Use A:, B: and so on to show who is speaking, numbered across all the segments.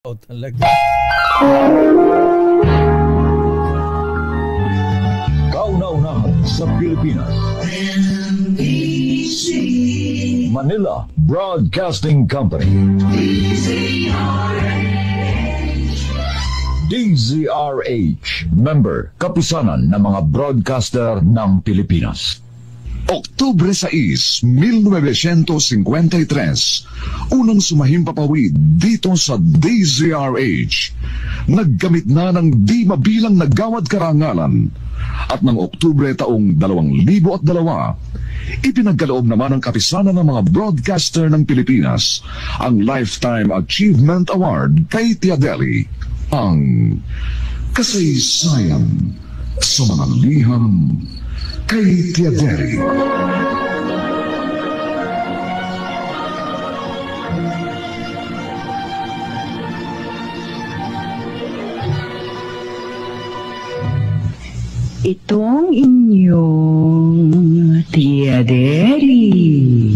A: Oh, talaga.
B: Kauna-unahan sa Pilipinas. NBC Manila Broadcasting Company. DZRH. Member, kapisanan ng mga broadcaster ng Pilipinas.
C: Oktubre 6, 1953, unang sumahimpapawid dito sa DZRH. Naggamit na ng di mabilang na gawad karangalan. At ng Oktubre taong 2002, ipinagkaloob naman ng kapisanan ng mga broadcaster ng Pilipinas ang Lifetime Achievement Award kay Tia Deli. Ang kasaysayan sa mga liham kay Tia Deli.
D: Itong inyong Tia Deli.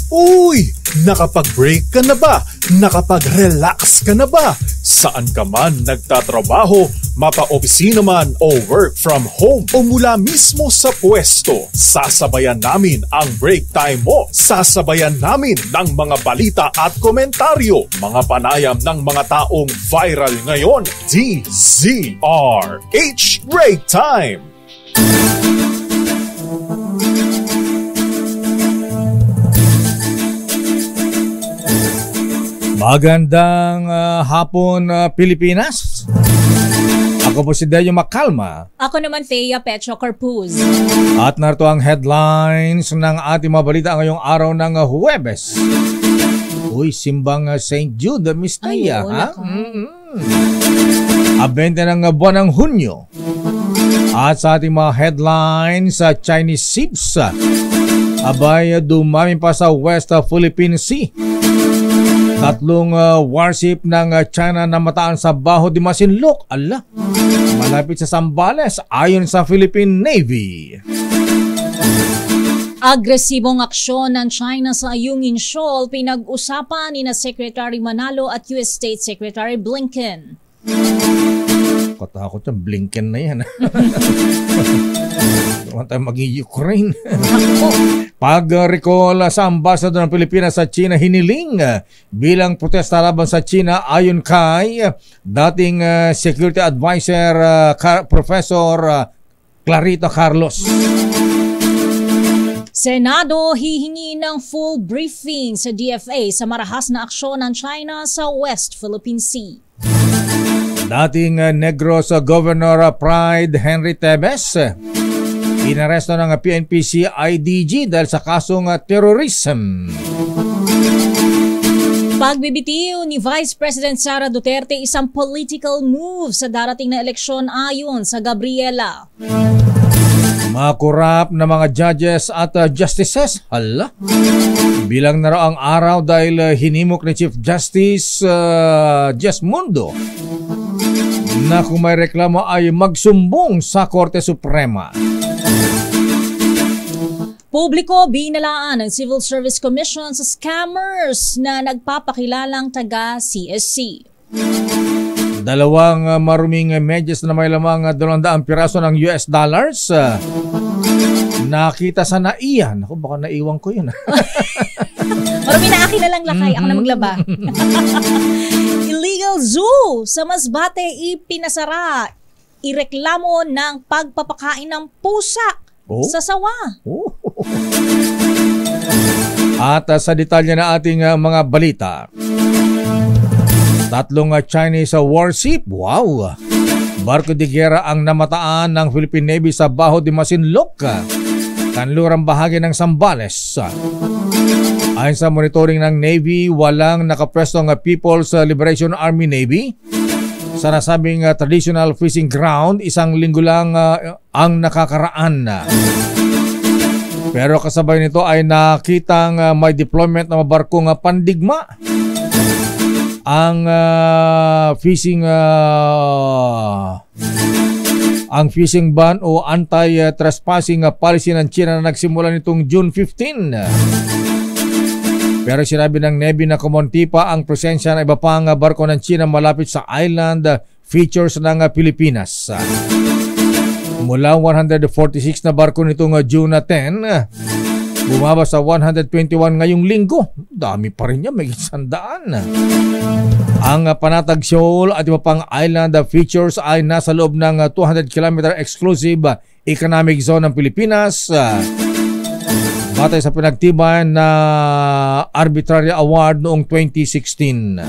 E: Uy! Nakapag-break ka na ba? Nakapag-relax ka na ba? Saan ka man nagtatrabaho, mapa-opisina man o work from home o mula mismo sa pwesto, sasabayan namin ang break time mo. Sasabayan namin ng mga balita at komentaryo, mga panayam ng mga taong viral ngayon. DZRH Break Time!
A: Magandang hapon, Pilipinas. Ako po si Delio Macalma.
F: Ako naman, Thea Petro Corpuz.
A: At narito ang headlines ng ating mga balita ngayong araw ng Huwebes. Uy, simbang St. Jude, Miss Thea, ha? Abente ng buwan ng Hunyo. At sa ating mga headlines sa Chinese ships, abay dumami pa sa West Philippine Sea. Tatlong warship ng China na mataan sa Baho de Masinloc. Ala, malapit sa Zambales ayon sa Philippine Navy.
F: Agresibong aksyon ng China sa Ayungin Shoal pinag-usapan ni na Secretary Manalo at US State Secretary Blinken.
A: Katakot yung Blinken na yan. Naman tayo maging Ukraine. Pag-recall sa ambassador ng Pilipinas sa China hiniling bilang protesta laban sa China ayon kay dating Security Advisor Professor Clarito Carlos.
F: Senado hihingi ng full briefing sa DFA sa marahas na aksyon ng China sa West Philippine Sea.
A: Dating Negros Governor Pride Henry Tebes inaresto ng PNP IDG dahil sa kasong terrorism.
F: Pagbibitiw ni Vice President Sara Duterte isang political move sa darating na eleksyon ayon sa Gabriela.
A: Makurap na mga judges at justices. Hala, bilang na raw ang araw dahil hinimok ni Chief Justice Jess Mundo na kung may reklamo ay magsumbong sa Korte Suprema.
F: Publiko binalaan ng Civil Service Commission sa scammers na nagpapakilalang taga CSC.
A: Dalawang maruming medyas na may lamang 200 piraso ng US dollars nakita sa naiyan. Ako, baka naiwan ko yun.
F: Marumi na akin na lang lakay. Ako na maglaba. Illegal zoo sa Masbate ipinasara. Ireklamo ng pagpapakain ng pusa sa sawa.
A: At sa detalye na ating mga balita. Tatlong Chinese warship. Wow! Barko de Guerra ang namataan ng Philippine Navy sa Baho de Masinloc, kanlurang bahagi ng Zambales. Ayon sa monitoring ng Navy, walang nakapwestong People's Liberation Army Navy sa nasabing traditional fishing ground. Isang linggo lang ang nakakaraan. Pero kasabay nito ay nakitang may deployment ng barkong pandigma. Ang fishing ang fishing ban o anti-trespassing policy ng China na nagsimula nitong June 15. Pero sinabi ng Navy na kumonti pa ang presensya ng iba pang barko ng China malapit sa island features ng Pilipinas. Mula 146 na barko nitong June 10, bumaba sa 121 ngayong linggo. Dami pa rin yan, may 100. Ang Panatag Shoal at iba pang island features ay nasa loob ng 200 km exclusive economic zone ng Pilipinas. Batay sa pinagtibay na arbitrary award noong 2016.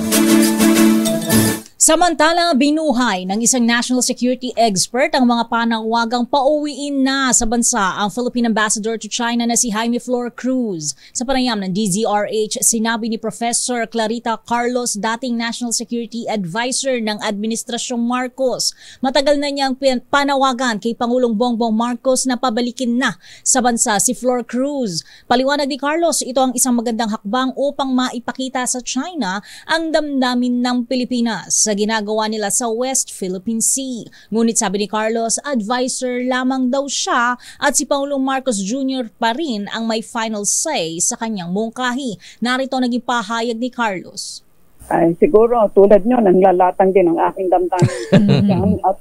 F: Samantala, binuhay ng isang national security expert ang mga panawagang pauwiin na sa bansa ang Philippine Ambassador to China na si Jaime Flor Cruz. Sa panayam ng DZRH, sinabi ni Professor Clarita Carlos, dating National Security Advisor ng Administrasyong Marcos, matagal na niyang panawagan kay Pangulong Bongbong Marcos na pabalikin na sa bansa si Flor Cruz. Paliwanag ni Carlos, ito ang isang magandang hakbang upang maipakita sa China ang damdamin ng Pilipinas sa ginagawa nila sa West Philippine Sea. Ngunit sabi ni Carlos, advisor lamang daw siya at si Pangulong Marcos Jr. pa rin ang may final say sa kanyang mungkahi. Narito naging pahayag ni Carlos.
G: Ay, siguro tulad nyo, nanglalatang din ang aking damdamin. At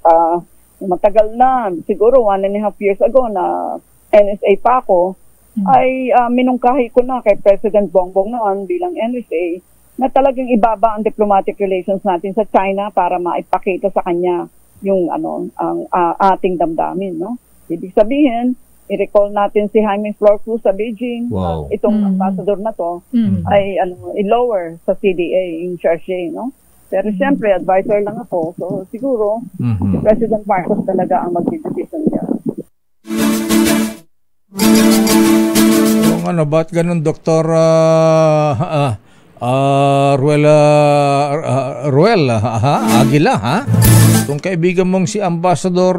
G: matagal na, siguro 1.5 years ago na NSA pa ako, ay minungkahi ko na kay President Bongbong noon bilang NSA na talagang ibaba ang diplomatic relations natin sa China para maipakita sa kanya yung ang ating damdamin, no? Ibig sabihin, i-recall natin si Jaime Flor Cruz sa Beijing.
A: Wow.
G: Itong ambassador na to ay i-lower sa CDA in Charge, no? Pero siyempre, advisor lang ako. So siguro, si President Marcos talaga ang mag-decision niya.
A: Ba't ganun, Dr. Ruel Aguila, ha? Itong kaibigan mong si Ambassador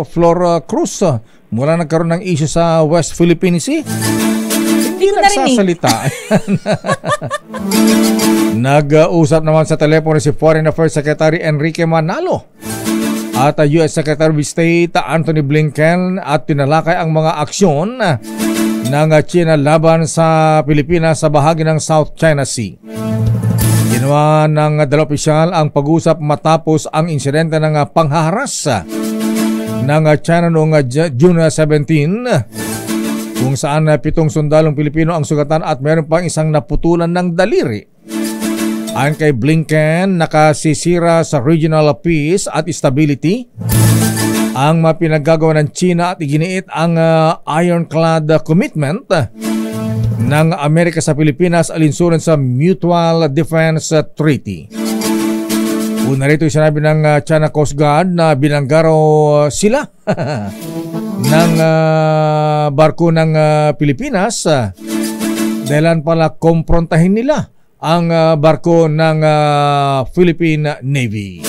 A: Flor Cruz, mula nagkaroon ng issue sa West Philippine Sea, hindi nagsasalita. Nag-usap naman sa telepono si Foreign Affairs Secretary Enrique Manalo at US Secretary of State Antony Blinken at tinalakay ang mga aksyon ng China laban sa Pilipinas sa bahagi ng South China Sea. Ginawa ng dalawang opisyal ang pag-usap matapos ang insidente ng panghaharas ng China noong June 17, kung saan 7 sundalong Pilipino ang sugatan at meron pang isang naputulan ng daliri. Ayon kay Blinken, nakasisira sa regional peace at stability ang mapinaggagawa ng China at iginiit ang ironclad commitment ng Amerika sa Pilipinas alinsunan sa Mutual Defense Treaty. Una rito sinabi ng China Coast Guard na binanggaro sila ng barko ng Pilipinas dahilan pala komprontahin nila ang barko ng Philippine Navy.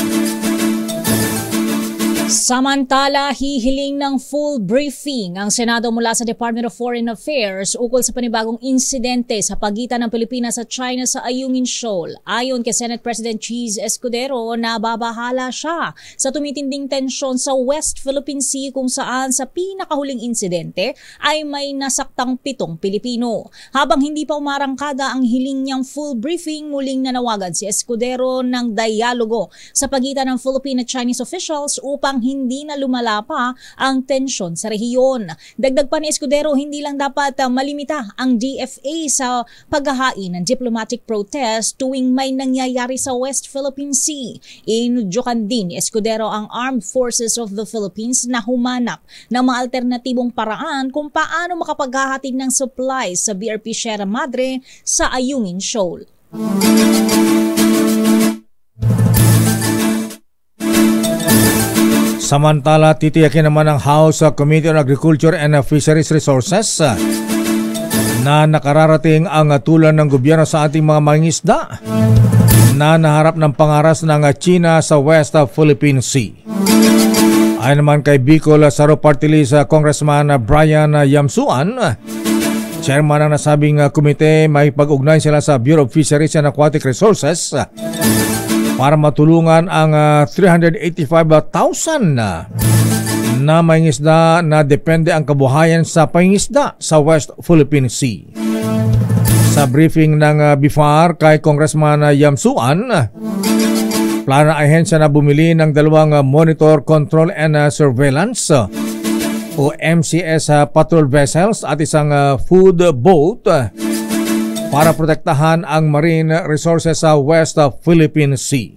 F: Samantala, hihiling ng full briefing ang Senado mula sa Department of Foreign Affairs ukol sa panibagong insidente sa pagitan ng Pilipinas at China sa Ayungin Shoal. Ayon kay Senate President Cheese Escudero, nababahala siya sa tumitinding tensyon sa West Philippine Sea kung saan sa pinakahuling insidente ay may nasaktang 7 Pilipino. Habang hindi pa umarangkada ang hiling niyang full briefing, muling nanawagan si Escudero ng dialogo sa pagitan ng Philippine at Chinese officials upang hindi na lumala pa ang tensyon sa rehiyon. Dagdag pa ni Escudero, hindi lang dapat malimita ang DFA sa paghahain ng diplomatic protest tuwing may nangyayari sa West Philippine Sea. Inudyukan din ni Escudero ang Armed Forces of the Philippines na humanap ng mga alternatibong paraan kung paano makapaghahatid ng supplies sa BRP Sierra Madre sa Ayungin Shoal.
A: Samantala, titiyakin naman ng House Committee on Agriculture and Fisheries Resources na nakararating ang tulong ng gobyerno sa ating mga mangingisda na naharap ng pangaras ng China sa West Philippine Sea. Ayon naman kay Bicol Saro Party List Congressman Brian Yamsuan, chairman ng nasabing komite, may pag-ugnay sila sa Bureau of Fisheries and Aquatic Resources para matulungan ang 385,000 na mangingisda na depende ang kabuhayan sa pangingisda sa West Philippine Sea. Sa briefing ng BIFAR kay Congressman Yam Suan, plano ng ahensya na bumili ng 2 Monitor, Control and Surveillance o MCS patrol vessels at isang food boat para protektahan ang marine resources sa West Philippine Sea.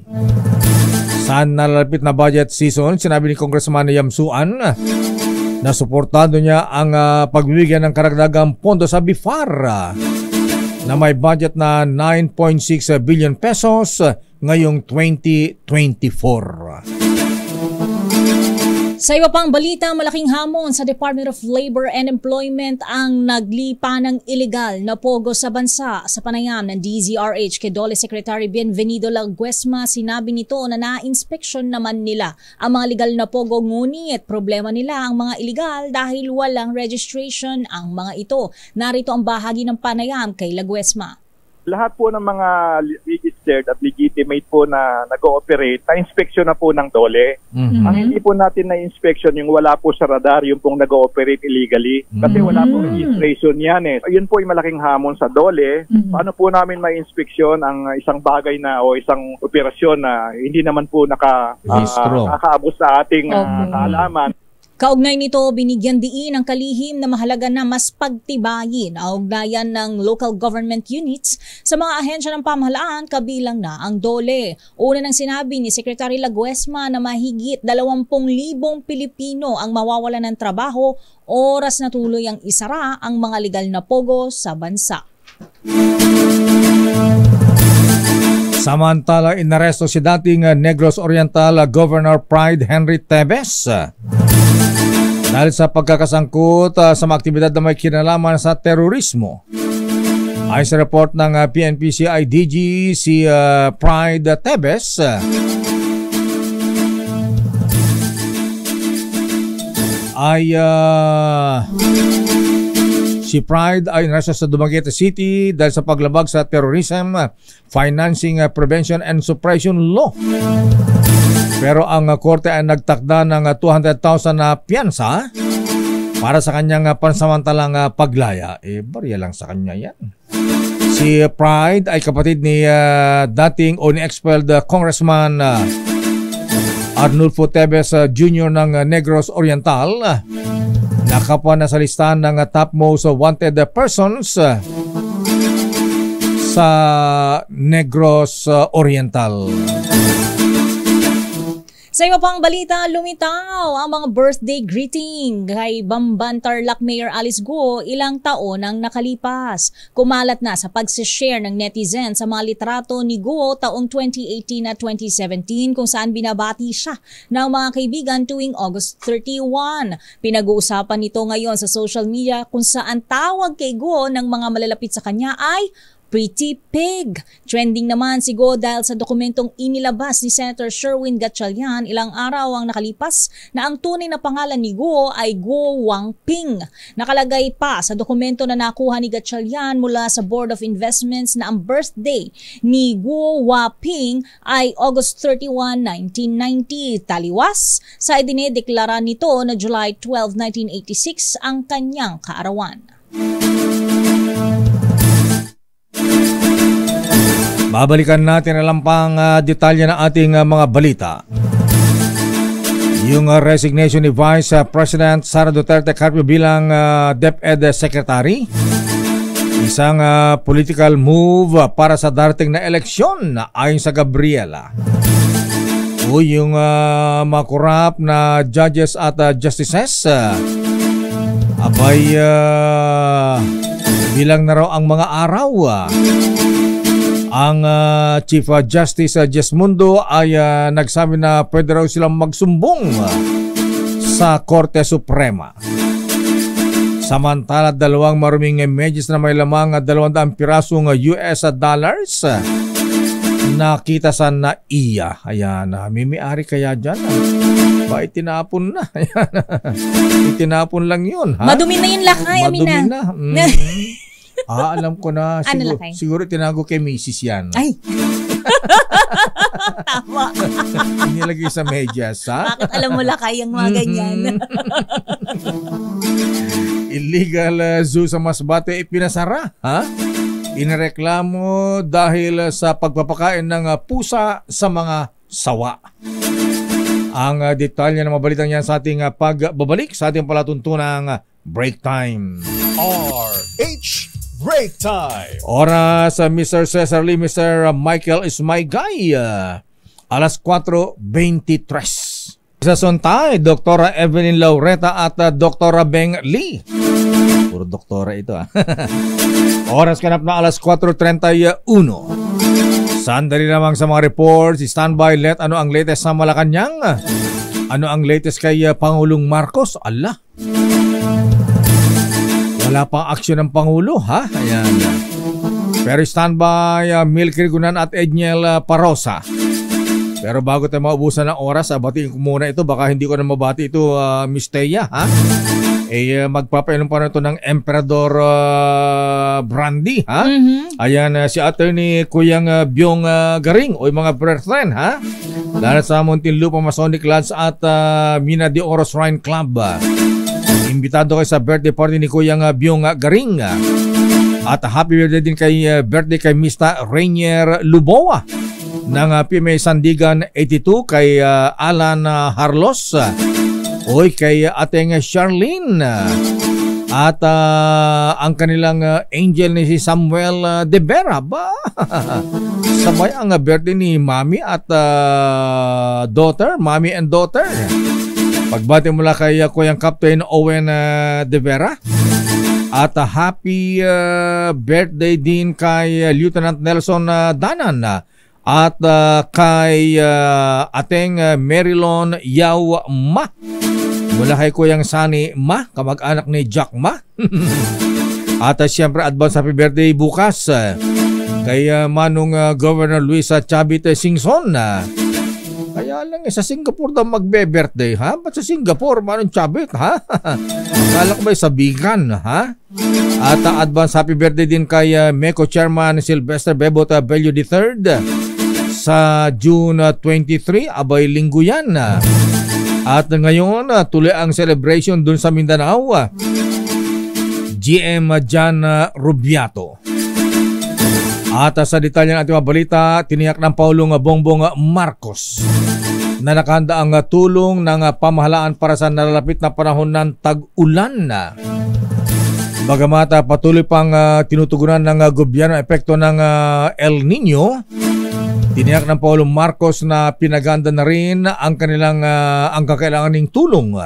A: Sa nalalapit na budget season, sinabi ni Congressman Yam Suan na suportado niya ang pagbibigyan ng karagdagang pondo sa BIFAR na may budget na 9.6 billion pesos ngayong 2024.
F: Sa iba pang balita, malaking hamon sa Department of Labor and Employment ang naglipa ng illegal na pogo sa bansa. Sa panayam ng DZRH kay DOLE Secretary Bienvenido Laguesma, sinabi nito na na-inspeksyon naman nila ang mga legal na pogo, ngunit problema nila ang mga illegal dahil walang registration ang mga ito. Narito ang bahagi ng panayam kay Laguesma.
H: Lahat po ng mga registered at legitimate po na nag-ooperate, na-inspection na po ng DOLE. Ang hindi po natin na-inspection yung wala po sa radar, yung pong nag-ooperate illegally. Kasi wala po registration yan eh. Ayun po yung malaking hamon sa DOLE. Paano po namin ma-inspeksyon ang isang bagay na o isang operasyon na hindi naman po nakaabot sa ating kaalaman.
F: Kaugnay nito, binigyan diin ang kalihim na mahalaga na mas pagtibayin ang ugnayan ng local government units sa mga ahensya ng pamahalaan, kabilang na ang DOLE. Una nang sinabi ni Secretary Laguesma na mahigit 20,000 Pilipino ang mawawalan ng trabaho, oras na tuloy ang isara ang mga legal na pogo sa bansa.
A: Samantala, inaresto si dating Negros Oriental Governor Pride Henry Tebes dahil sa pagkakasangkot sa mga aktibidad na may kinalaman sa terorismo. Ayon sa report ng PNP-CIDG, si Pride Tebes si Pride ay nasa sa Dumaguete City dahil sa paglabag sa Terrorism Financing Prevention and Suppression Law. Pero ang korte ay nagtakda ng 200,000 na piyansa para sa kanyang pansamantalang paglaya. Barya lang sa kanya yan. Si Pride ay kapatid ni dating o ni-expelled Congressman Arnulfo Tebes Jr. ng Negros Oriental, nakapwa na sa listahan ng top most wanted persons sa Negros Oriental.
F: Sa iba pang balita, lumitaw ang mga birthday greeting kay Bamban Tarlac Mayor Alice Guo ilang taon ang nakalipas. Kumalat na sa pag-share ng netizen sa mga litrato ni Guo taong 2018 at 2017 kung saan binabati siya ng mga kaibigan tuwing August 31. Pinag-uusapan nito ngayon sa social media kung saan tawag kay Guo ng mga malalapit sa kanya ay Pretty Pig. Trending naman si Guo dahil sa dokumentong inilabas ni Senator Sherwin Gatchalian ilang araw ang nakalipas na ang tunay na pangalan ni Guo ay Guo Wangping. Nakalagay pa sa dokumento na nakuha ni Gatchalian mula sa Board of Investments na ang birthday ni Guo Wangping ay August 31, 1990. Taliwas sa idinedeklara nito na July 12, 1986 ang kanyang kaarawan.
A: Babalikan natin ang lampang detalye ng ating mga balita. Yung resignation ni Vice President Sara Duterte Carpio bilang DepEd Secretary, isang political move para sa darating na eleksyon ayon sa Gabriela. O yung mga korap na judges at justices, bilang na raw ang mga araw. Ang Chief Justice Jesmundo ay nagsabi na pwede raw silang magsumbong sa Korte Suprema. Samantala, 2 maruming images na may lamang 200 pirasong US dollars nakita sa NAIA. Ayan, may-ari kaya dyan? Ba, itinapon na. Itinapon lang yun. Ha?
F: Madumi na yung lakay, Amina.
A: Madumi na. Alam ko na. Siguro tinago kay Mrs. yan.
F: Ay! Tama.
A: Nilagay sa medyas, ha?
F: Bakit alam mo lakay ang mga ganyan?
A: Illegal zoo sa Masbate ipinasara, ha? Inireklamo dahil sa pagpapakain ng pusa sa mga sawa. Ang detalye ng mabalitang yan sa ating pagbabalik sa ating palatuntunang break time.
E: RH Break Time.
A: Oras Mr. Cesar Lee, Mr. Michael is my guy. Alas 4:23. Sa Sontay, Dr. Evelyn Laureta at Dr. Beng Lee. Puro doktora ito, Oras kanap na alas 4:31. Sandali lamang sa mga reports, standby let ano ang latest sa Malacanang? Ano ang latest kay Pangulong Marcos? Allah. Wala pang aksyon ng Pangulo, ha? Ayan. Pero standby Milky Gunan at Edniel Parosa. Pero bago tayo maubusan ng oras, batiin ko muna ito. Baka hindi ko na mabati ito, Miss Teya, ha? Magpapainom pa na ito ng Emperador Brandy, ha? Ayan, si attorney Kuyang Byong Garing o yung mga brethren, ha? Dahil sa Muntinlupa Masonic Lodge at Mina de Oro Shrine Club. Imbitado kayo sa birthday party ni Kuyang Byong Garing. At happy birthday din birthday kay Mr. Rainier Lubowa ng PMA Sandigan 82, kay Alan Harlos, oy kay ating Charlene, at ang kanilang angel ni si Samuel De Vera. Ba? Sabay ang birthday ni Mami at daughter, Mami and daughter. Pagbati mula kay Kuyang Captain Owen De Vera. At happy birthday din kay Lieutenant Nelson Danan at kay ating Marilyn Yao Ma. Mula kay Kuyang Sani Ma, kamag-anak ni Jack Ma. At siyempre advance happy birthday bukas kay Manong Governor Luis Chavite Singson. Kaya lang sa Singapore daw magbe-birthday, ha? Ba't sa Singapore, Manong Chavit, ha? Akala ko ba sa Bigan, ha? At advance happy birthday din kay MECO Chairman Sylvester Bebot Bello III sa June 23, abay linggo yan. At ngayon, tuloy ang celebration dun sa Mindanao. GM Jan Rubiato. At sa detalye ng ating balita, tiniyak ng Pangulong Bongbong Marcos na nakahanda ang tulong ng pamahalaan para sa nalalapit na panahon ng tag-ulan. Bagamat patuloy pang tinutugunan ng gobyerno epekto ng El Nino, tiniyak ng Pangulong Marcos na pinaganda na rin ang kanilang ang kakailanganing tulong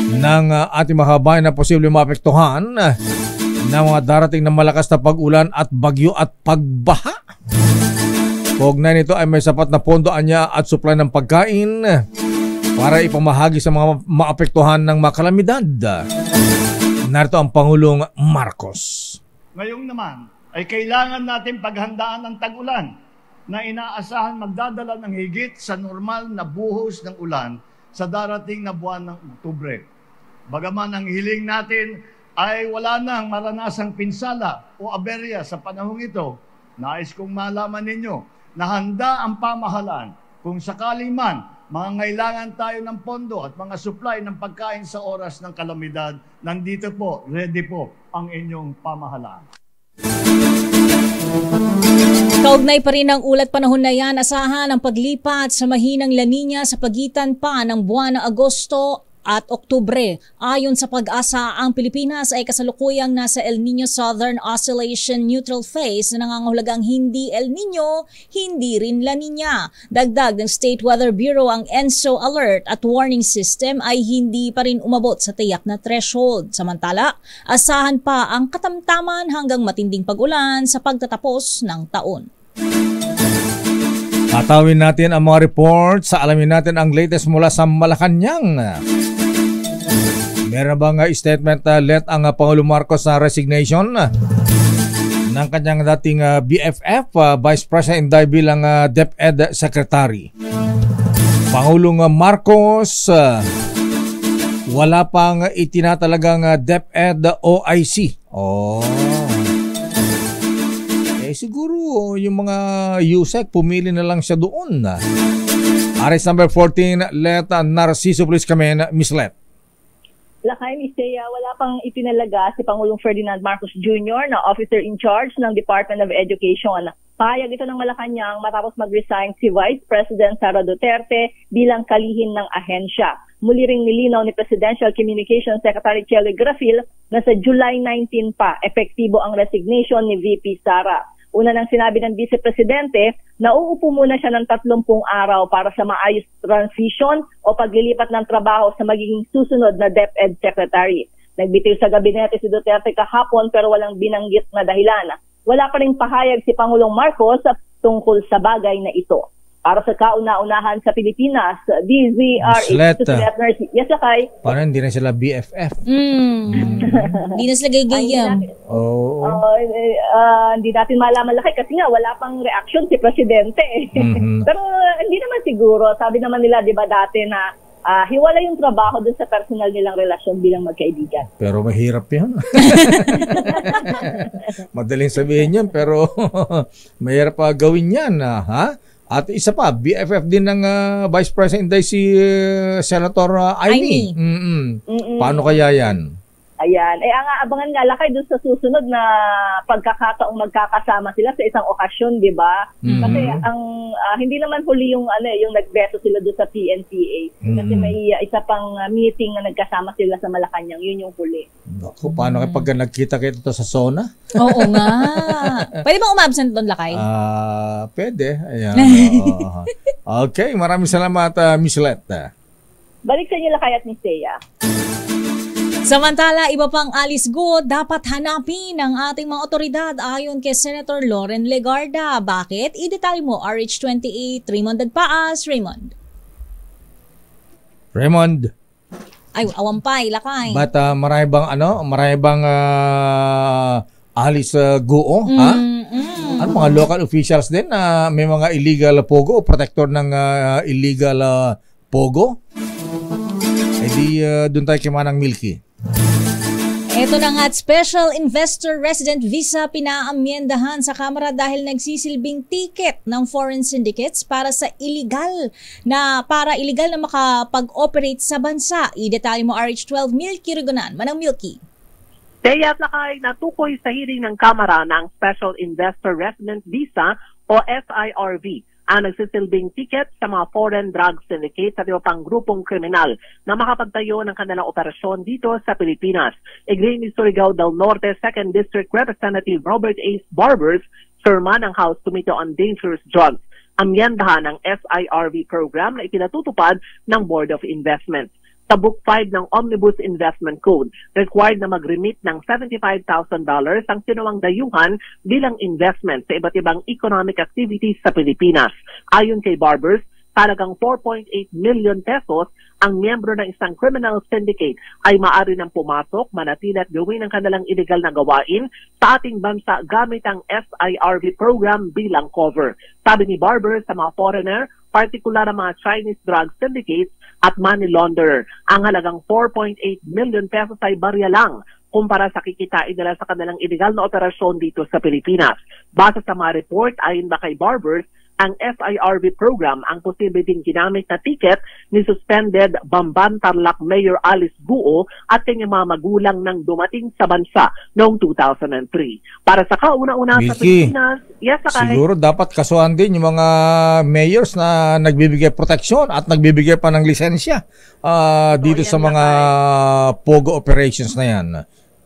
A: ng ating mga kabayan na posible maapektuhan ng mga darating na malakas na pag-ulan at bagyo at pagbaha. Kaugnay nito ay may sapat na pondo anya at supply ng pagkain para ipamahagi sa mga maapektuhan ng mga kalamidad. Narito ang Pangulong Marcos.
I: Ngayong naman ay kailangan natin paghandaan ng tag-ulan na inaasahan magdadala ng higit sa normal na buhos ng ulan sa darating na buwan ng Oktubre. Bagaman ang hiling natin ay wala nang maranasang pinsala o aberya sa panahong ito, nais kong malaman ninyo na handa ang pamahalaan kung sakali man mangangailangan tayo ng pondo at mga supply ng pagkain sa oras ng kalamidad. Nandito po, ready po ang inyong pamahalaan.
F: Kaugnay pa rin ang ulat panahon na yan, asahan ang paglipat sa mahinang La Nina sa pagitan pa ng buwan ng Agosto at Oktubre. Ayon sa Pag-asa, ang Pilipinas ay kasalukuyang nasa El Nino Southern Oscillation Neutral Phase na nangangahulugang hindi El Nino, hindi rin La Nina. Dagdag ng State Weather Bureau, ang ENSO alert at warning system ay hindi pa rin umabot sa tiyak na threshold. Samantala, asahan pa ang katamtaman hanggang matinding pag-ulan sa pagtatapos ng taon.
A: Tatawin natin ang mga reports sa alamin natin ang latest mula sa Malacanang. Meron bang statement let ang Pangulong Marcos sa resignation ng kanyang dating BFF, Vice President Inday bilang DepEd Secretary? Pangulong Marcos, wala pang itinatalagang DepEd OIC. siguro yung mga USEC, pumili na lang siya doon. Arrest number 14, Let Narciso, please come in, Miss Let.
J: Lakay, Ms. Thea, wala pang itinalaga si Pangulong Ferdinand Marcos Jr. na officer in charge ng Department of Education. Pahayag ito ng Malacanang matapos mag-resign si Vice President Sara Duterte bilang kalihim ng ahensya. Muli ring nilinaw ni Presidential Communications Secretary Chelly Grafil na sa July 19 pa epektibo ang resignation ni VP Sara. Una nang sinabi ng Vice Presidente na uupo muna siya ng 30 araw para sa maayos transition o paglilipat ng trabaho sa magiging susunod na DepEd Secretary. Nagbitiw sa gabinete si Duterte kahapon pero walang binanggit na dahilan. Wala pa rin pahayag si Pangulong Marcos tungkol sa bagay na ito. Para sa kauna-unahan sa Pilipinas, DZRH. Yes, Lakay.
A: Parang hindi na sila BFF.
F: Hindi na sila gagayam.
A: Oo.
J: Hindi natin malaman, Lakay, kasi nga wala pang reaction si Presidente. Pero hindi naman siguro. Sabi naman nila, di ba dati na hiwala yung trabaho dun sa personal nilang relasyon bilang magkaibigan.
A: Pero mahirap yan. Madaling sabihin yan, pero mahirap pa gawin yan. Ha? At isa pa, BFF din ng Vice President Inday si Senator Amy. Paano kaya yan?
J: Ayan. Ang abangan nga, Lakay, doon sa susunod na pagkakataong magkakasama sila sa isang okasyon, di ba? Kasi hindi naman huli yung nagbeso sila doon sa PNPA. Kasi may isa pang meeting na nagkasama sila sa Malacanang. Yun yung huli.
A: Naku, paano kapag nagkita-kita sa SONA?
F: Oo nga. Pwede bang umabsent doon, Lakay?
A: Pwede. Ayan. Okay, maraming salamat, Miss Let.
J: Balik sa inyo, Lakay at Miss Thea.
F: Samantala, iba pang alisgo dapat hanapin ng ating mga otoridad ayon kay Senator Loren Legarda. Bakit? I-detalye mo, RH28, Raymond Dagpaas. Raymond. Ay, awampay, Lakay.
A: But marami bang alis guo? Ano, mga local officials din na may mga illegal pogo o protector ng illegal pogo? Eh di doon tayo kay Manang Milky.
F: Ito na nga, Special Investor Resident Visa pinaamyendahan sa Kamara dahil nagsisilbing ticket ng foreign syndicates para illegal na makapag-operate sa bansa. I-detalye mo, RH12, Milky Rigonan. Manang Milky.
K: Thea, Lakay, natukoy sa hearing ng Kamara ng Special Investor Resident Visa o SIRV ang nagsisilbing ticket sa mga foreign drug syndicates at iba pang grupong kriminal na makapagtayo ng kanilang operasyon dito sa Pilipinas. Iglesia ni Surigao del Norte 2nd District Representative Robert A. Barbers, chairman ng House Committee on Dangerous Drugs, amyendahan ng SIRV program na ikinatutupad ng Board of Investment. Sa Book 5 ng Omnibus Investment Code, required na mag-remit ng $75,000 ang sinuwang dayuhan bilang investment sa iba't ibang economic activities sa Pilipinas. Ayon kay Barbers, talagang 4.8 million pesos ang miyembro ng isang criminal syndicate ay maaari nang pumasok, manatili at gawin ang kanilang illegal na gawain sa ating bansa gamit ang SIRV program bilang cover. Sabi ni Barbers, sa mga foreigner, partikular ang mga Chinese drug syndicates at money launderer, ang halagang 4.8 million pesos ay barya lang kumpara sa kikitain nila sa kanilang illegal na operasyon dito sa Pilipinas. Base sa mga report, ayon ba kay Barbers, ang SIRV program ang posible din ginamit na ticket ni suspended Bamban Tarlac Mayor Alice Guo at kanyang mga magulang nang dumating sa bansa noong 2003. Para sa kauna-una sa Pilipinas,
A: siguro dapat kasuhan din yung mga mayors na nagbibigay proteksyon at nagbibigay pa ng lisensya dito sa mga POGO operations na yan.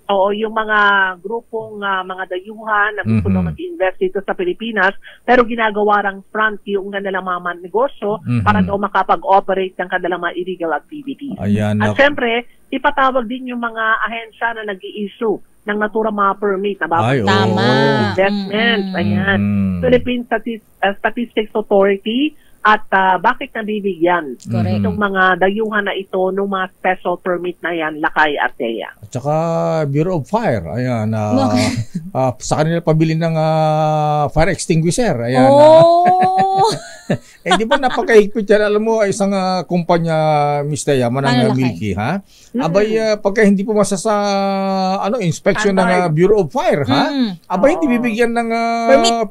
K: Oo, yung mga grupong mga dayuhan na gusto na mag-invest dito sa Pilipinas pero ginagawa rang front yung kanilang mga negosyo para daw makapag-operate ng kanilang mga illegal activities.
A: Ayan,
K: at syempre, ipatawag din yung mga ahensya na nag-i-issue ng naturang mga permit na bago
F: Tama.
K: investments. Ayan. Philippine Statistics Authority at bakit nabibigyan
F: Correct.
K: itong mga dayuhan na ito ng mga special permit na yan, Lakay at Thea.
A: At saka Bureau of Fire. Ayan. Sa kanila pabili ng fire extinguisher. Ayan.
F: Oh!
A: Di ba napakahigpit yan? Alam mo, isang kumpanya, Miss Thea, manang Milky, ha? Abay, pagka hindi pumasa sa inspection ng Bureau of Fire, ha? Abay, hindi bibigyan ng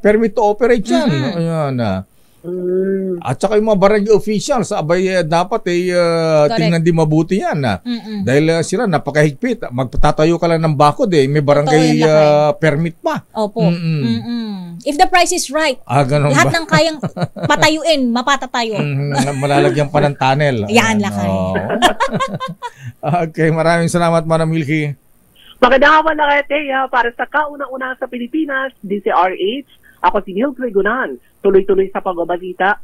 A: permit to operate yan. Ayan. At saka yung mga barangay officials, abay dapat tingnan din mabuti yan. Dahil sila napakahigpit. Magpatatayo ka lang ng bakod may barangay permit pa.
F: Opo. If the price is right, lahat ng kayang patayuin, mapatatayo.
A: Malalagyan pa ng tunnel.
F: Yan, Lakay.
A: Okay, maraming salamat, Manang Milky.
K: Magandang hapon na kayo, Thea. Para sa kauna-una sa Pilipinas, DZRH, ako si Neil Gregonan. Tuloy-tuloy sa pagbabalita,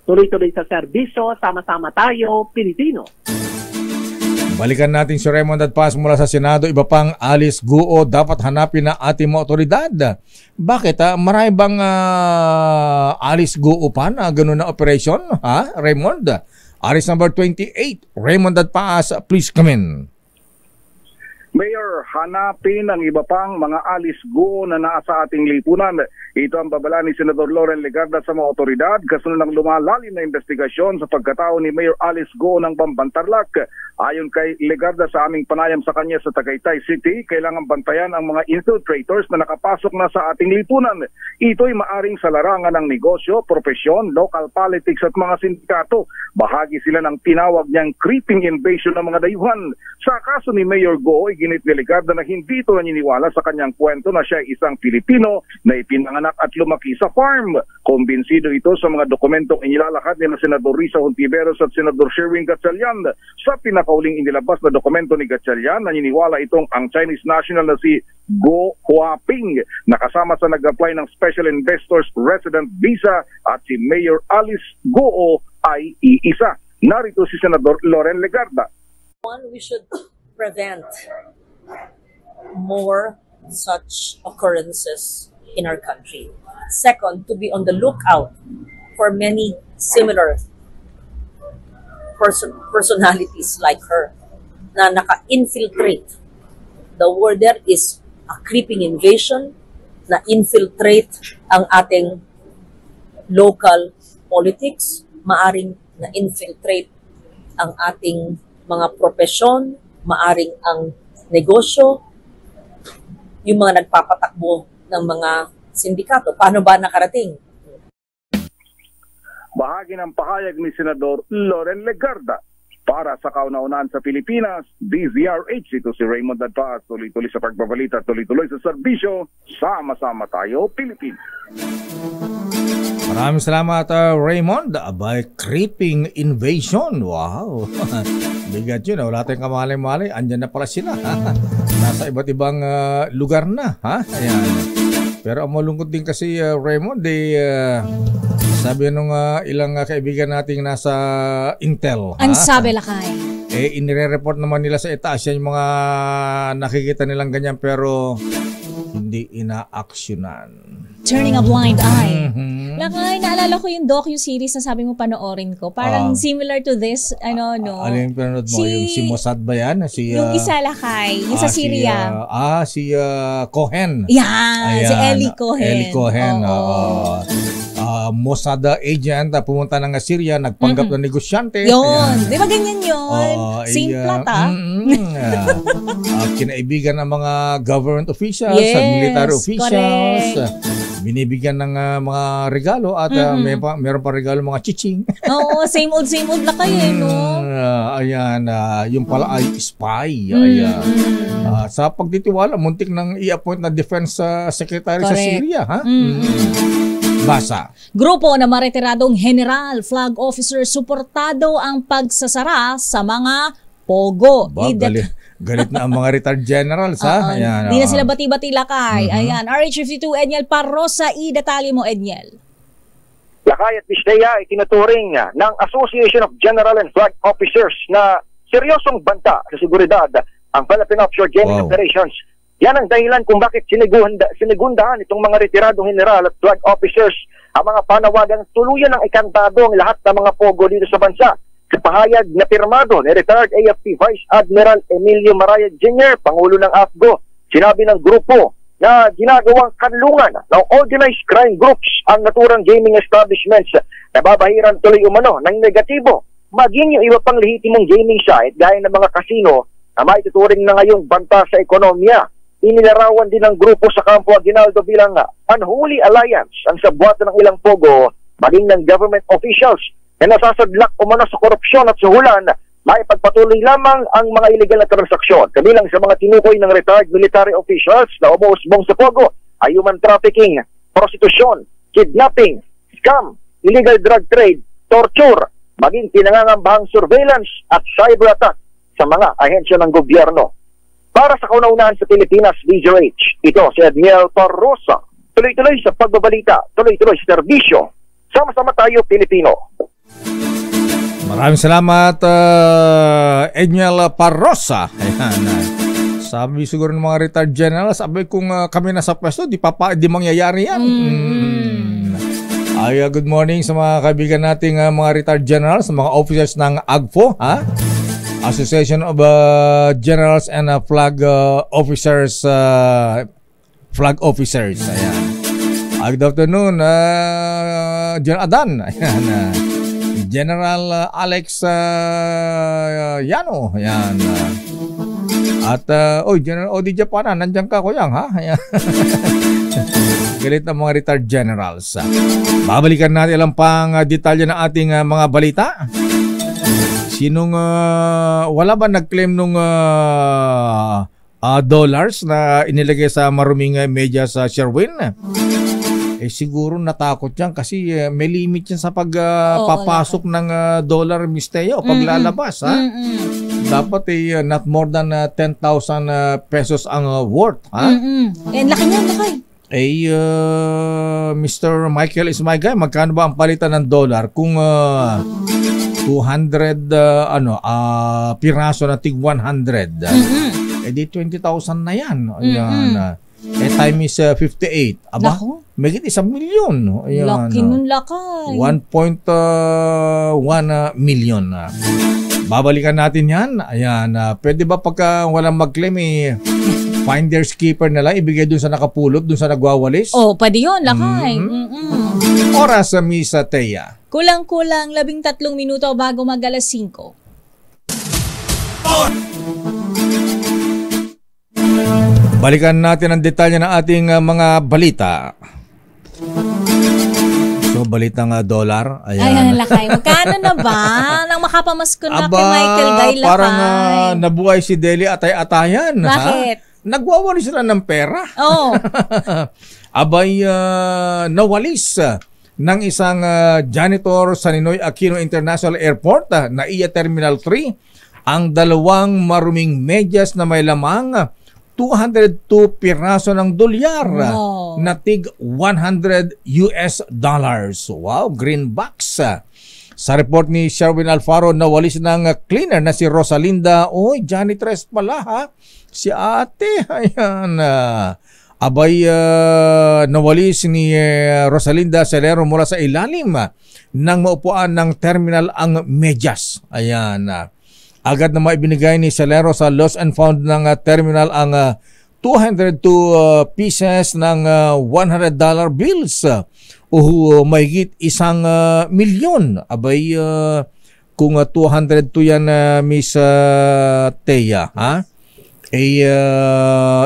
K: tuloy-tuloy sa serbisyo, sama-sama tayo, Pilipino.
A: Balikan natin si Raymond Adpas mula sa Senado. Iba pang Alice Guo dapat hanapin na ating mga otoridad. Bakit? Marami bang Alice Guo pa na ganun na operation? Ha, Raymond? Alice number 28, Raymond Adpas, please come in.
H: Mayor, hanapin ang iba pang mga Alice Guo na nasa ating lipunan. Ito ang babala ni Senador Loren Legarda sa mga otoridad kasunod ng lumalalim na investigasyon sa pagkatao ni Mayor Alice Guo ng Bambantarlac. Ayon kay Legarda sa aming panayam sa kanya sa Tagaytay City, kailangan bantayan ang mga infiltrators na nakapasok na sa ating lipunan. Ito'y maaring sa larangan ng negosyo, profesyon, local politics at mga sindikato. Bahagi sila ng tinawag niyang creeping invasion ng mga dayuhan. Sa kaso ni Mayor Guo, ginit ni Legarda na hindi ito naniniwala sa kanyang kwento na siya ay isang Pilipino na ipinanganak at lumaki sa farm. Kumbinsido ito sa mga dokumentong inilalakad ni Senador Risa Hontiveros at Senador Sherwin Gatchalian. Sa pinakauling inilabas na dokumento ni Gatchalian, naniniwala itong ang Chinese national na si Guo Huaping na kasama sa nag-apply ng Special Investors Resident Visa at si Mayor Alice Guo ay iisa. Narito si Senador Loren Legarda.
L: One, we should prevent more such occurrences in our country. Second, to be on the lookout for many similar personalities like her na naka-infiltrate. The word there is a creeping invasion na infiltrate ang ating local politics, maaring na infiltrate ang ating mga propesyon, maaring ang negosyo, yung mga nagpapatakbo ng mga sindikato. Paano ba nakarating?
H: Bahagi ng pahayag ni Senador Loren Legarda. Para sa kauna-unahan sa Pilipinas, DZRH, ito si Raymond Adpas, tuloy-tuloy sa pagbabalita, tuloy-tuloy sa serbisyo, sama-sama tayo, Pilipinas.
A: Maraming salamat, Raymond. Abay, creeping invasion. Wow. Bigat yun. Wala tayong kamalay-malay. Andyan na pala sila. Nasa iba't ibang lugar na. Ayan. Pero ang malungkot din kasi, Raymond, sabi nung ilang kaibigan nating nasa Intel.
F: Ang sabi, Lakay.
A: Inire-report naman nila sa itaas yan yung mga nakikita nilang ganyan pero hindi ina-actionan.
F: Turning a blind eye. Lakay, naalala ko yung docu-series na sabi mo panoorin ko. Parang similar to this, no?
A: Ano yung pinanood mo? Yung si Mossad ba yan?
F: Yung isa, Lakay. Yung sa Syria.
A: Si Cohen.
F: Yan, si Eli Cohen.
A: Eli Cohen. Mossad agent, pumunta ng Syria, nagpanggap na negosyante.
F: Yun. Di ba ganyan yun? Same plot,
A: kinaibigan ng mga government officials, military officials. Binibigyan ng mga regalo at meron pa regalo mga chiching.
F: Oo, same old Lakay no?
A: Ayan, yung pala ay spy. Ayan. Sa pagtitiwala, muntik nang i-appoint na defense secretary sa Syria. Basa.
F: Grupo na maretiradong general, flag officer, suportado ang pagsasara sa mga pogo.
A: Galit na ang mga retired generals, Ayan,
F: di na sila bati-bati, Lakay. Ayan, RH52, Edniel Parrosa, detalye mo, Edniel.
M: Lakay at Bisdeya ay tinuturing ng Association of General and Flag Officers na seryosong banta sa seguridad ang Philippine Offshore Gaming Operations. Yan ang dahilan kung bakit sinigundahan itong mga retiradong general at flag officers ang mga panawagang tuluyan ng ikantado ang lahat ng mga pogo dito sa bansa. Sa pahayag na pirmado ni retired AFP Vice Admiral Emilio Maraya Jr., Pangulo ng AFGO, sinabi ng grupo na ginagawang kanlungan ng organized crime groups ang naturang gaming establishments na babahiran tuloy umano ng negatibo, maging yung iba pang lehitimong gaming site gaya ng mga kasino na maituturing na ngayong banta sa ekonomiya. Inilarawan din ng grupo sa Campo Aguinaldo bilang unholy alliance ang sabwatan ng ilang pogo, maging ng government officials na nasasadlak umano sa korupsyon at suhulan, maipagpatuloy lamang ang mga illegal na transaksyon. Kabilang sa mga tinukoy ng retired military officials na umuusbong sa pogo ay human trafficking, prostitusyon, kidnapping, scam, illegal drug trade, torture, maging pinangangambahang surveillance at cyber attack sa mga ahensya ng gobyerno. Para sa kauna-unahan sa Pilipinas, DZRH, ito si Admiral Parrosa. Tuloy-tuloy sa pagbabalita, tuloy-tuloy sa serbisyo. Sama-sama tayo, Pilipino.
A: Maraming salamat, Admiral Parrosa. Ayan. Sabi siguro ng mga retired general, sabi kung kami nasa pwesto, di mangyayari yan. Ay, good morning sa mga kaibigan nating mga retired generals, mga officers ng AGFO, Association of Generals and Flag Officers. Ayan. Good afternoon, General Adan. Ayan. General Alex Yano. Ayan. At, General Odi Japana, nandiyan ka ko yan, ha? Ayan. Galit ng mga retired generals. Babalikan natin alam pang detalye ng ating mga balita. Sinong wala ba nag-claim nung dollars na inilagay sa maruming media sa Sherwin? Siguro natakot yan kasi may limit yan sa pagpapasok ng dollar, Miss Teo, paglalabas. Dapat not more than 10,000 pesos ang worth.
F: Laki niyan, laki.
A: Mr. Michael is my guy, magkano ba ang palitan ng dollar kung 200 piraso na tig 100? Di 20,000 na yan. Ayan. Time is 58. Aba, may 1 milyon. Ayan.
F: Laki nun lakay.
A: 1.1 million. Babalikan natin yan. Ayan. Pwede ba pagka walang mag-claim finders keeper na lang, ibigay dun sa nakapulot, dun sa nagwawalis?
F: Pwede yun, lakay.
A: Oras sa Miss Thea.
F: Kulang-kulang 13 minuto bago mag-alas 5.
A: Balikan natin ang detalye ng ating mga balita. So, balitang dollar.
F: Ayan, lakay. Magkano na ba? Nang makapamasko na kay Michael Guy, lakay.
A: Parang nabuhay si Deli atay-atayan.
F: Bakit?
A: Nagwawalis sila ng pera. Abay, nawalis ng isang janitor sa Ninoy Aquino International Airport na iya Terminal 3 ang 2 maruming medyas na may lamang 202 piraso ng dolyar na tig $100. Wow, greenbacks. Sa report ni Sherwin Alfaro, nawalis ng cleaner na si Rosalinda. Janitress pala, ha? Si ate. Ayan. Abay, nawalis ni Rosalinda Celero mula sa ilalim ng maupuan ng terminal ang medyas. Ayan. Agad na maibinigay ni Celero sa lost and found ng terminal ang 202 pieces ng $100 bills o mahigit 1 milyon. Abay, kung 202 yan, Miss Thea, ha?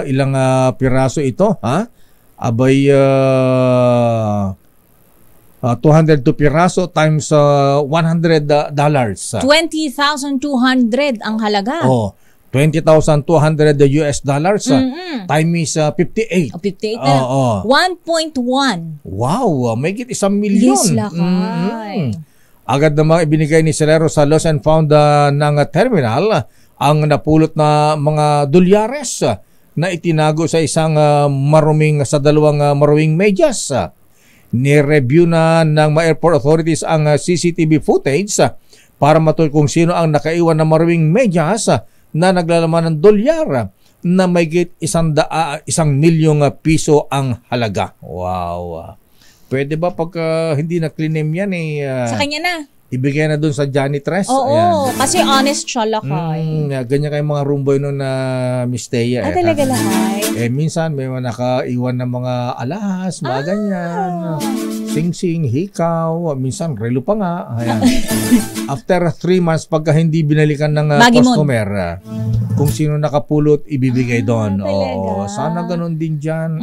A: Ilang piraso ito, ha? Abay, 202 piraso times $100.
F: $20,200 ang halaga.
A: $20,200 US dollars. Time is 58.
F: 58 na. 1.1.
A: Wow, may git 1 milyon.
F: Yes, lakay.
A: Agad namang ibinigay ni Celero sa lost and found ng terminal ang napulot na mga dolyares na itinago sa isang sa 2 maruming medyas. Ni-review na ng mga airport authorities ang CCTV footage para matukoy kung sino ang nakaiwan ng maruming medyas na naglalaman ng dolyar na may git 100 milyong piso ang halaga. Wow. Pwede ba pagka hindi na clean name yan
F: sa kanya na.
A: Ibigay na dun sa janitress?
F: Oo, kasi honest siya lakay.
A: Ganyan kayong mga roomboy nun na Miss Thea.
F: Talaga lakay?
A: Minsan may mga nakaiwan ng mga alahas, mga ganyan. Sing-sing, hikaw, minsan relo pa nga. Ayan. After 3 months, pagka hindi binalikan ng customer, kung sino nakapulot, ibibigay doon. Oo, sana ganun din dyan.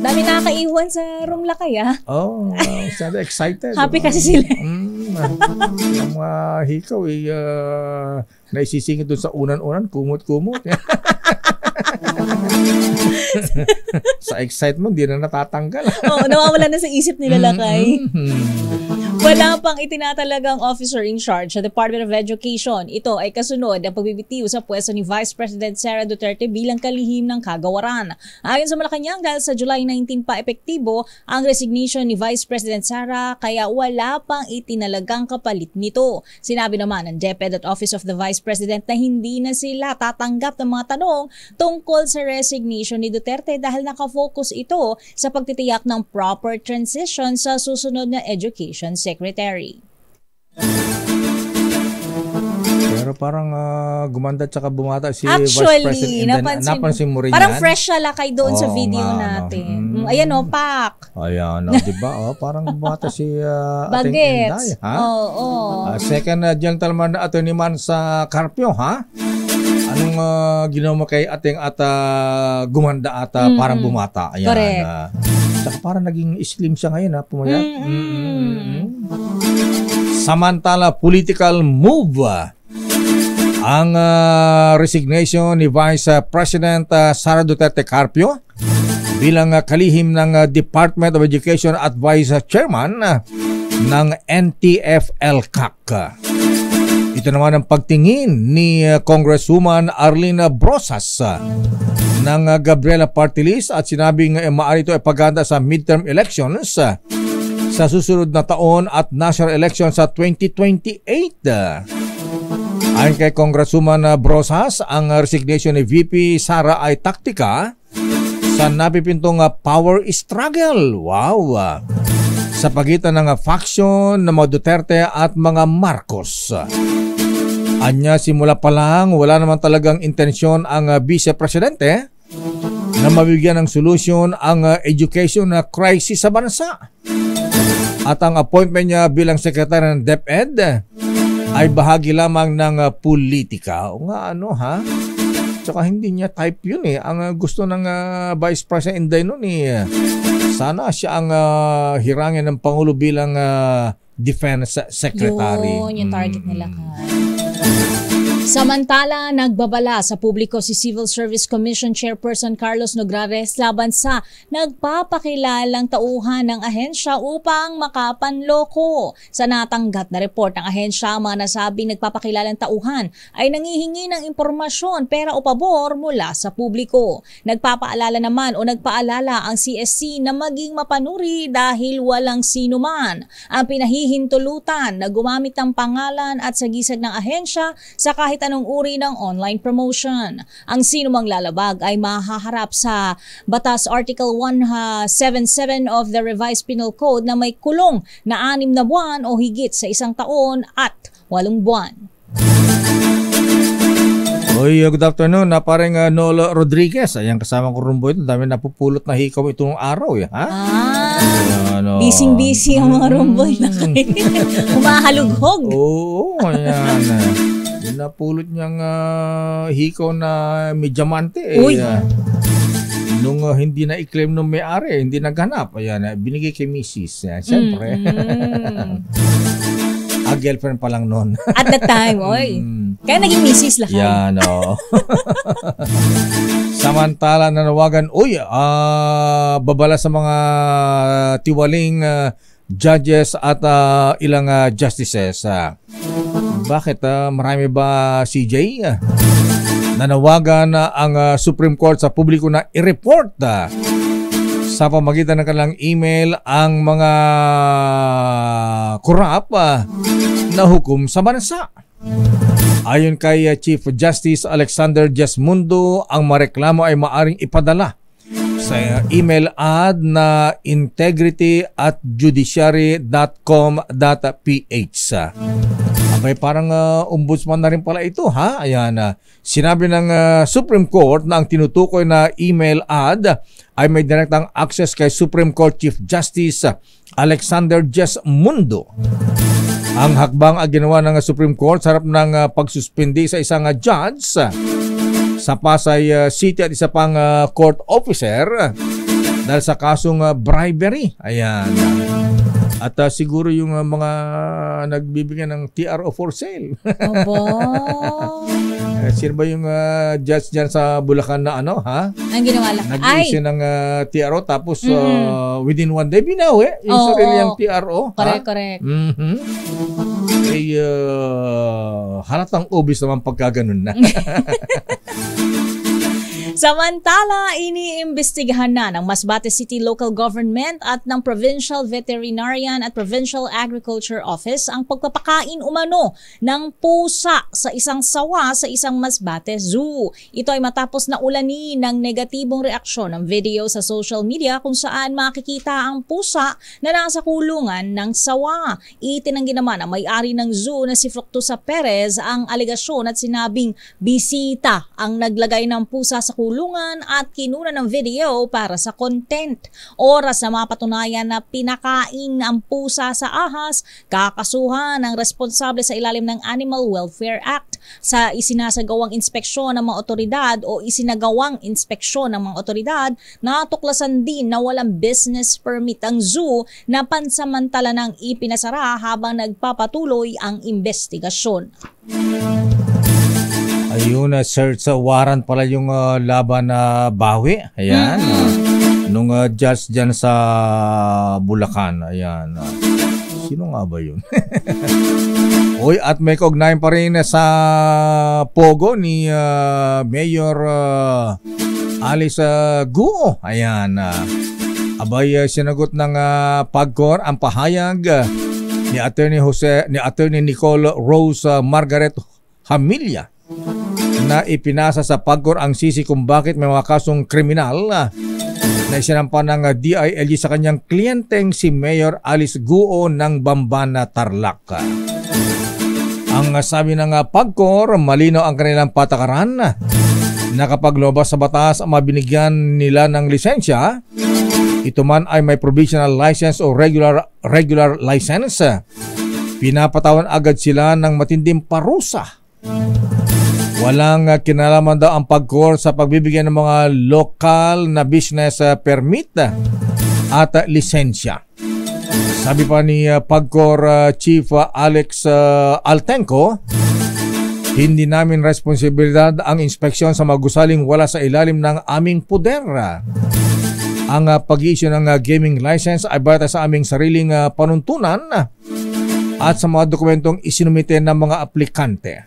F: Dami nakakaiwan sa room lakay
A: Sana excited.
F: Happy kasi sila.
A: Yung mga hikaw naisisingit doon sa unan-unan, kumot-kumot. Sa excitement, di na natatanggal.
F: Nawawala na sa isip nila lakay. Wala pang itinatalagang officer in charge sa Department of Education. Ito ay kasunod ng pagbibitiw sa pwesto ni Vice President Sara Duterte bilang kalihim ng kagawaran. Ayon sa Malacanang, dahil sa July 19 pa epektibo ang resignation ni Vice President Sara, kaya wala pang itinalagang kapalit nito. Sinabi naman ng DepEd at Office of the Vice President na hindi na sila tatanggap ng mga tanong tungkol sa resignation ni Duterte dahil nakafocus ito sa pagtitiyak ng proper transition sa susunod na Education Secretary.
A: Pero parang gumanda tsaka bumata si
F: Vice
A: President. Napansin mo rin
F: parang
A: yan?
F: Fresh siya lakay doon sa video natin. Ayan Pak.
A: Ayan diba? Parang bumata si ating
F: Bagets.
A: Inday. Second gentleman na Atty. Man sa Carpio, ha? Anong ginawa mo kay ating gumanda at parang bumata? Ayan.
F: Correct.
A: Saka parang naging slim siya ngayon, pumayat. Samantala, political move ang resignation ni Vice President Sara Duterte Carpio bilang kalihim ng Department of Education at Vice Chairman ng NTF-ELCAC. Ito naman ang pagtingin ni Congresswoman Arlene Brosas ng Gabriela Party List at sinabing maaari ito ay paganda sa midterm elections sa susunod na taon at national elections sa 2028. Ayon kay Congresswoman Brosas, ang resignation ni VP Sara ay taktika sa napipintong power struggle. Wow! Sa pagitan ng faction ng mga Duterte at mga Marcos. Anya, simula pa lang, wala naman talagang intensyon ang Vice Presidente na mabigyan ng solusyon ang education crisis sa bansa. At ang appointment niya bilang Secretary ng DepEd ay bahagi lamang ng politika. O nga Tsaka hindi niya type yun Ang gusto ng Vice President Inday nun sana siya ang hirangin ng Pangulo bilang Defense Secretary.
F: Yun yung target nila Samantala, nagbabala sa publiko si Civil Service Commission Chairperson Carlos Nograles laban sa nagpapakilalang tauhan ng ahensya upang makapanloko. Sa natanggap na report ng ahensya, mga nasabing nagpapakilalang tauhan ay nangihingi ng impormasyon, pera o pabor mula sa publiko. Nagpapaalala naman o nagpaalala ang CSC na maging mapanuri dahil walang sinuman ang pinahihintulutan na gumamit ng pangalan at sagisag ng ahensya sa kahit anong uri ng online promotion. Ang sinumang lalabag ay mahaharap sa Batas Article 177 of the Revised Penal Code na may kulong na 6 na buwan o higit sa 1 taon at 8 buwan.
A: Good afternoon, parang Nolo Rodriguez. Ayan, kasama ko rumbo ito. Dami napupulot na hikaw itong araw.
F: Busy ang mga rumboy na kayo. Humahalughog.
A: Oo, ayan. Napulot niyang hikaw na may diamante. Nung hindi na i-claim nung may-ari, hindi naghanap. Ayan, binigay kay Mrs. Siyempre. Girlfriend pa lang noon.
F: At that time, kaya naging Mrs. lahat.
A: Yan, Samantala, nanawagan, babala sa mga tiwaling judges at ilang justices. Bakit? Marami ba, CJ? Nanawagan ang Supreme Court sa publiko na i-report sa pamagitan ng kanilang email ang mga korap na hukom sa bansa. Ayon kay Chief Justice Alexander Jesmundo, ang mareklamo ay maaring ipadala sa email ad na integrity@judiciary.com.ph. Abay, parang ombudsman na rin pala ito, ha? Ayan, sinabi ng Supreme Court na ang tinutukoy na email ad ay may direktang access kay Supreme Court Chief Justice Alexander Jes Mundo. Ang hakbang ginawa ng Supreme Court sa harap ng pagsuspindi sa isang judge sa Pasay City at isa pang court officer dahil sa kasong bribery. Ayan. At siguro yung mga nagbibigyan ng TRO for sale. Sino ba yung judge dyan sa Bulacan na ano, ha?
F: Ang ginawa lang.
A: Nag-issue ng TRO tapos within one day binawi yung sarili yung TRO.
F: Correct.
A: Halatang obvious naman pagka ganun na.
F: Samantala, iniimbestigahan na ng Masbate City Local Government at ng Provincial Veterinarian at Provincial Agriculture Office ang pagpapakain umano ng pusa sa isang sawa sa isang Masbate Zoo. Ito ay matapos na ulanin ng negatibong reaksyon ng video sa social media kung saan makikita ang pusa na nasa kulungan ng sawa. Itinanggi naman ang may-ari ng zoo na si Fructuosa Perez ang alegasyon at sinabing bisita ang naglagay ng pusa sa kulungan at kinuna ng video para sa content. Oras na mapatunayan na pinakain ang pusa sa ahas, kakasuhan ang responsable sa ilalim ng Animal Welfare Act. Sa isinasagawang inspeksyon ng mga otoridad o isinagawang inspeksyon ng mga otoridad, natuklasan din na walang business permit ang zoo na pansamantala nang ipinasara habang nagpapatuloy ang investigasyon.
A: Ayun, search warrant pala yung laban na bawi. Ayan. Nung judge dyan sa Bulacan. Ayan. Sino nga ba yun? Oy, at may kaugnayan pa rin sa Pogo ni Mayor Alice Guo. Ayan. Abay, sinagot ng PAGCOR ang pahayag ni Attorney Nicole Rose Margaret Hamilya na ipinasa sa PAGCOR ang sisi kung bakit may mga kasong kriminal na isinampa ng DILG sa kanyang kliyenteng si Mayor Alice Guo ng Bamban, Tarlac. Ang sabi ng PAGCOR, malinaw ang kanilang patakaran na kapag lumabas sa batas ang mabinigyan nila ng lisensya, ito man ay may provisional license o regular license, pinapatawan agad sila ng matinding parusa. Walang kinalaman daw ang PAGCOR sa pagbibigyan ng mga lokal na business permit at lisensya. Sabi pa ni PAGCOR Chief Alex Altenco, hindi namin responsibilidad ang inspeksyon sa mga gusaling wala sa ilalim ng aming poder. Ang pag-i-issue ng gaming license ay bata sa aming sariling panuntunan at sa mga dokumentong isinumite ng mga aplikante.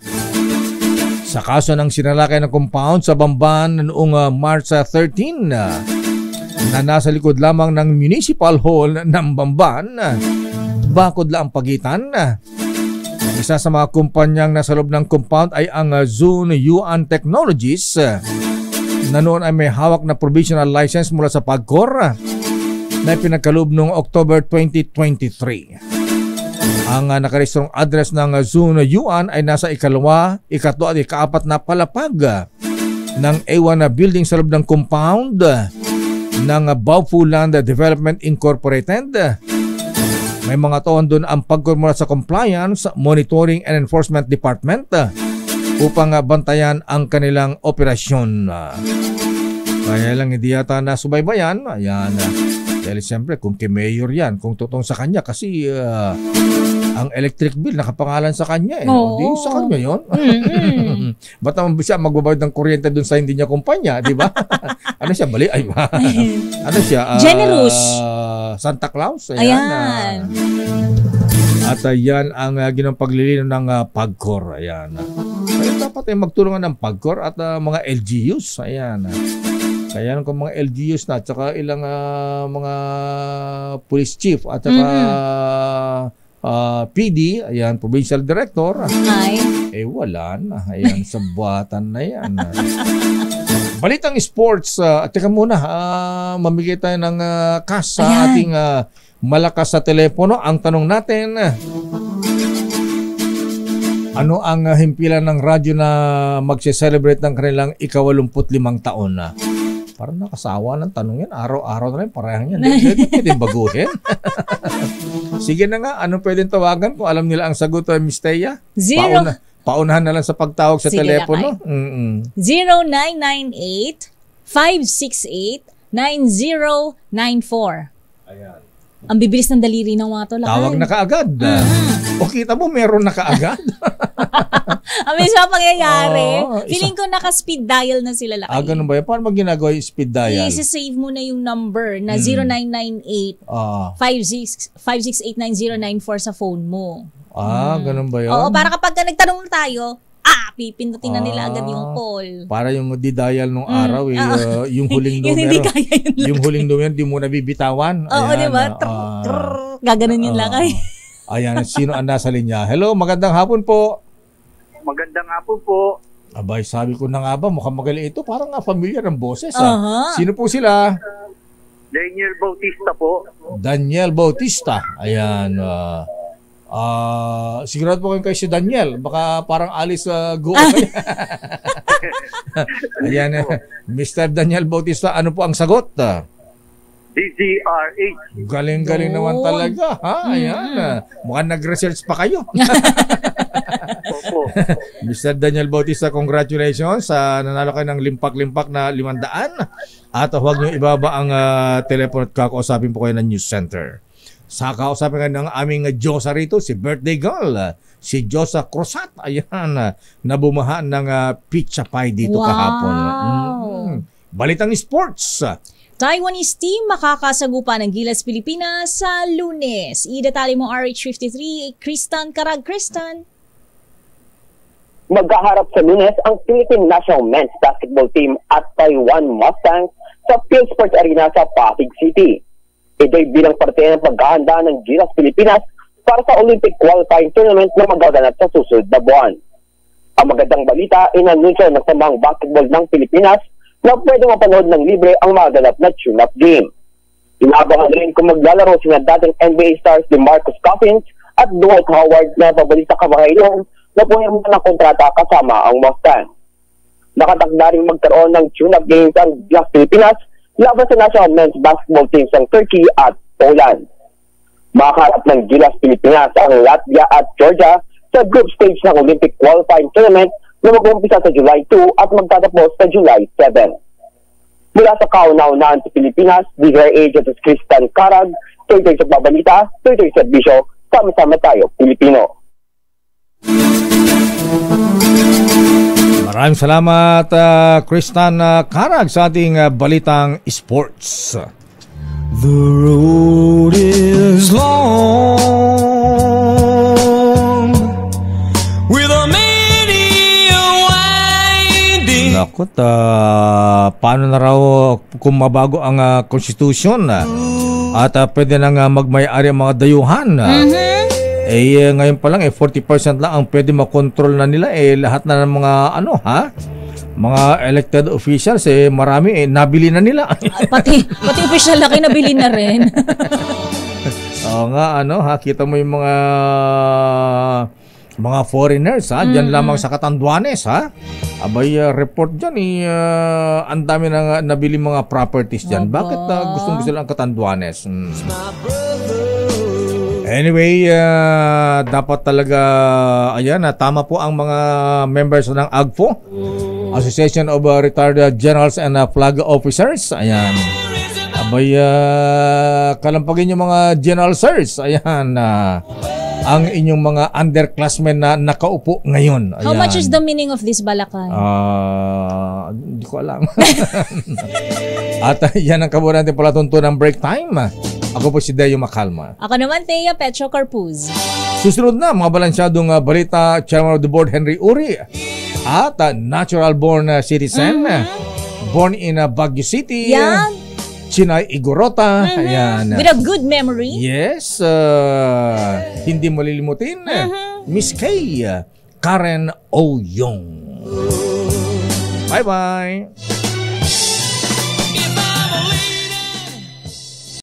A: Sa kaso ng sinalakay ng compound sa Bamban noong March 13 na nasa likod lamang ng Municipal Hall ng Bamban, bakod lang ang pagitan. Isa sa mga kumpanyang nasa loob ng compound ay ang Zone Yuan Technologies na noon ay may hawak na provisional license mula sa PAGCOR na ipinagkaloob noong October 2023. Ang nakaregistrong address ng Zone Yuan ay nasa ikalawa, ikatlo at ikaapat na palapag ng A1 na building sa loob ng compound ng Baofu Land Development Incorporated. May mga taon doon ang PAGCOR mula sa Compliance, Monitoring and Enforcement Department upang bantayan ang kanilang operasyon. Kaya lang hindi yata nasubaybayan. Ayan. Dahil siyempre kung kay Mayor yan, kung totoong sa kanya kasi ang electric bill nakapangalan sa kanya eh.
F: Oo.
A: Di sa kanya yun. Ba't naman siya magbabayad ng kuryente dun sa hindi niya kumpanya, di ba? Ano siya? Bali? Ay ba? Ano siya?
F: Generous.
A: Santa Claus.
F: Ayan.
A: At yan ang ginawang paglilinaw ng PAGCOR. Ayan. Kaya dapat ay magtulungan ng PAGCOR at mga LGUs. Ayan. Kaya kung mga LGUs na at saka ilang mga police chief at saka PD, ayan, provincial director.
F: Ay.
A: Wala na. Ayan, sa buhatan na yan. Balitang sports. Teka muna, mamigay tayo ng cash sa ating malakas sa telepono. Ang tanong natin, ano ang himpilan ng radyo na magse-celebrate ng kanilang ika-85 taon na? Parang nakasawa ng tanong yan. Araw-araw na rin, parehang yan. Hindi pwedeng baguhin. Sige na nga, anong pwedeng tawagan kung alam nila ang sagot, Miss Thea? Paunahan na lang sa pagtawag sa telepono.
F: 0998-568-9094.
A: Ayan.
F: Ang bibilis ng daliri ng mga to.
A: Tawag na kaagad. O kita mo, meron na kaagad.
F: Amin sa pangyayari. Feeling ko naka-speed dial na sila lakay.
A: Ganun ba yan? Paano ginagawa yung speed dial?
F: I-save mo na yung number na 0998-568-9094 sa phone mo.
A: Ganun ba yun?
F: Oo, para kapag nagtanong tayo, pipindutin na nila agad yung call.
A: Para yung di-dial nung araw, yung huling numero. Yung huling numero, di mo na bibitawan.
F: Oo, di ba? Gaganon yun lakay.
A: Ayan, sino ang nasa linya? Hello, magandang hapon po.
N: Magandang hapon po.
A: Abay, sabi ko na nga ba, mukhang magaling ito. Parang familiar ang boses. Sino po sila?
N: Daniel Bautista po.
A: Daniel Bautista. Ayan. Sigurado po kayo si Daniel. Baka parang Alice Go. Ayan, Mr. Daniel Bautista, ano po ang sagot?
N: DZRH.
A: Galing-galing naman talaga. Ayan. Mukhang nag-research pa kayo.
N: Opo.
A: Mr. Daniel Bautista, congratulations. Nanalo kayo ng limpak-limpak na 500. At huwag niyo ibaba ang telepono at kakausapin po kayo ng news center. Sa kausapin kayo ng aming Diyosa rito, si birthday girl, si Diyosa Cruzat. Ayan, nabumahan ng pizza pie dito kahapon. Balitang sports.
F: Taiwanese team makakasagupa ng Gilas Pilipinas sa Lunes. Idetali mo RH53, Kristan Karag. Kristan.
M: Magkaharap sa Lunes ang Philippine National Men's Basketball Team at Taiwan Mustangs sa Field Sports Arena sa Pasig City. Ito'y bilang parte ng paghahanda ng Gilas Pilipinas para sa Olympic Qualifying Tournament na magaganap sa susunod na buwan. Ang magandang balita, inanunsyo ng Samahang Basketball ng Pilipinas na pwede mapanood ng libre ang maganap na tune-up game. Inaabangan rin kung maglalaro sina dating NBA stars ni Marcus Cousins at Dwight Howard na babalik sa kamahailan na pumirma ng kontrata kasama ang Mustangs. Nakatakda rin magkaroon ng tune-up games ang Gilas Pilipinas laban sa National Men's Basketball Teams ng Turkey at Poland. Makaharap ng Gilas Pilipinas ang Latvia at Georgia sa group stage ng Olympic Qualifying Tournament na mag-umpisa sa July 2 at magtatapos sa July 7. Mula sa kauna-unahan sa Pilipinas, DZRH at Kristan Karag, tuloy sa babalita, tuloy sa bisyo, sama-sama tayo, Pilipino.
A: Maraming salamat, Kristan Karag, sa ating balitang sports.
O: The road is long with a
A: Nakot, paano na raw kung mabago ang konstitusyon at pwede nang magmay-ari ang mga dayuhan. Ngayon pa lang 40% lang ang pwede makontrol na nila. Lahat na ng mga mga elected officials marami nabili na nila.
F: pati official na nabili na rin.
A: Oo nga, kita mo yung mga foreigners, diyan lamang sa Catanduanes, abay, report dyan, ang dami na nabili mga properties dyan. Bakit gusto lang Catanduanes? Anyway, dapat talaga, tama po ang mga members ng AGFO, Association of Retired Generals and Flag Officers. Ayan. Abay, kalampagin yung mga general sirs. Ayan, ang inyong mga underclassmen na nakaupo ngayon. Ayan.
F: How much is the meaning of this, Balakay?
A: Hindi ko alam. At yan ang kabuo natin palatuntunan ng break time. Ako po si Deo Macalma.
F: Ako naman, Thea Petro Carpuz.
A: Susunod na mga balansyadong balita, Chairman of the Board Henry Uri at natural-born citizen, born in Baguio City.
F: Yan.
A: Chinay Igorota. Ayan.
F: With a good memory.
A: Yes. Hindi malilimutin. Miss Kay Karen Oyong. Bye-bye.